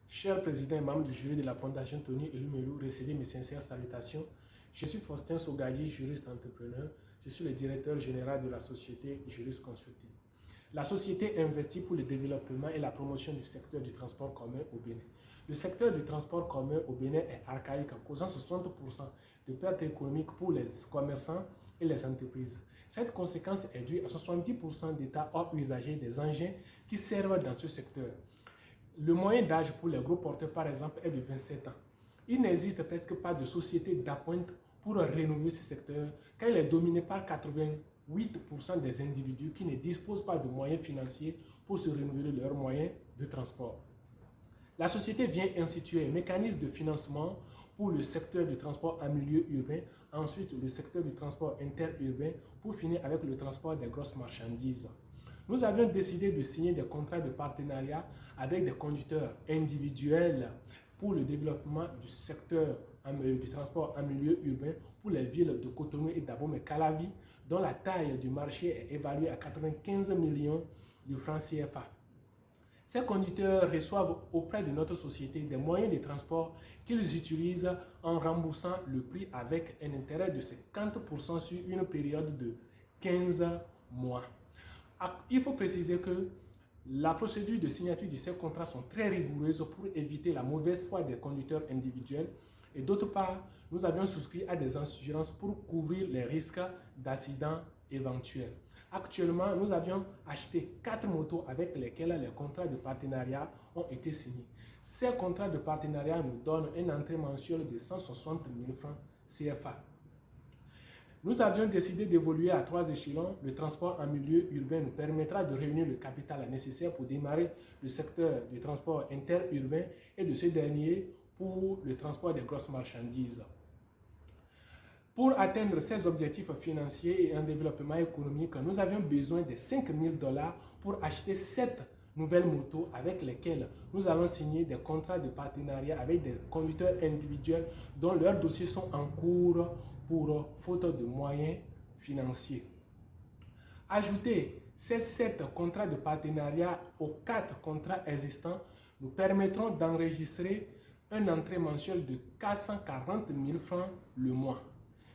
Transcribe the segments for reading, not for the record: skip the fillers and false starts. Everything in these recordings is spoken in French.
Cher président et membre du jury de la Fondation Tony Elumelu, recevez mes sincères salutations. Je suis Faustin Sogadi, juriste entrepreneur. Je suis le directeur général de la société Jurist Consulting. La société investit pour le développement et la promotion du secteur du transport commun au Bénin. Le secteur du transport commun au Bénin est archaïque, causant 60% de pertes économiques pour les commerçants et les entreprises. Cette conséquence est due à 70% d'état hors usager des engins qui servent dans ce secteur. Le moyen d'âge pour les gros porteurs, par exemple, est de 27 ans. Il n'existe presque pas de société d'appointe pour rénover ce secteur, car il est dominé par 88% des individus qui ne disposent pas de moyens financiers pour se renouveler leurs moyens de transport. La société vient instituer un mécanisme de financement pour le secteur du transport en milieu urbain, ensuite le secteur du transport interurbain, pour finir avec le transport des grosses marchandises. Nous avions décidé de signer des contrats de partenariat avec des conducteurs individuels pour le développement du secteur du transport en milieu urbain pour les villes de Cotonou et d'Abomey-Calavi, dont la taille du marché est évaluée à 95 millions de francs CFA. Ces conducteurs reçoivent auprès de notre société des moyens de transport qu'ils utilisent en remboursant le prix avec un intérêt de 50% sur une période de 15 mois. Il faut préciser que la procédure de signature de ces contrats sont très rigoureuses pour éviter la mauvaise foi des conducteurs individuels. Et d'autre part, nous avions souscrit à des assurances pour couvrir les risques d'accidents éventuels. Actuellement, nous avions acheté 4 motos avec lesquelles les contrats de partenariat ont été signés. Ces contrats de partenariat nous donnent une entrée mensuelle de 160 000 francs CFA. Nous avions décidé d'évoluer à 3 échelons. Le transport en milieu urbain nous permettra de réunir le capital nécessaire pour démarrer le secteur du transport interurbain et de ce dernier pour le transport des grosses marchandises. Pour atteindre ces objectifs financiers et un développement économique, nous avions besoin de 5 000 $ pour acheter 7 nouvelles motos avec lesquelles nous allons signer des contrats de partenariat avec des conducteurs individuels dont leurs dossiers sont en cours pour faute de moyens financiers. Ajouter ces 7 contrats de partenariat aux 4 contrats existants nous permettront d'enregistrer une entrée mensuelle de 440 000 francs le mois.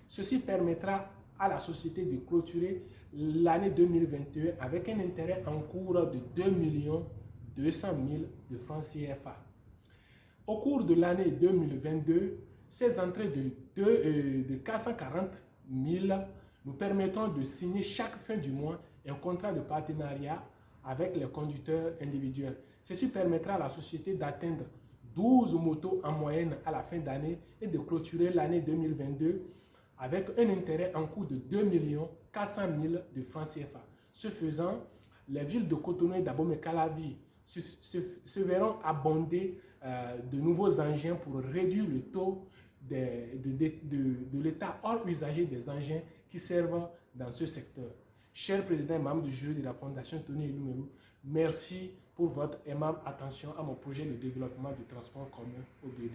Ceci permettra à la société de clôturer l'année 2021 avec un intérêt en cours de 2 200 000 de francs CFA. Au cours de l'année 2022, ces entrées de 440 000 nous permettront de signer chaque fin du mois un contrat de partenariat avec les conducteurs individuels. Ceci permettra à la société d'atteindre 12 motos en moyenne à la fin d'année et de clôturer l'année 2022 avec un intérêt en cours de 2 400 000 de francs CFA. Ce faisant, les villes de Cotonou et d'Abomey-Calavi se verront abonder de nouveaux engins pour réduire le taux de l'état hors usager des engins qui servent dans ce secteur. Cher président et membre du jury de la Fondation Tony Elumelu, merci pour votre aimable attention à mon projet de développement du transport commun au Bénin.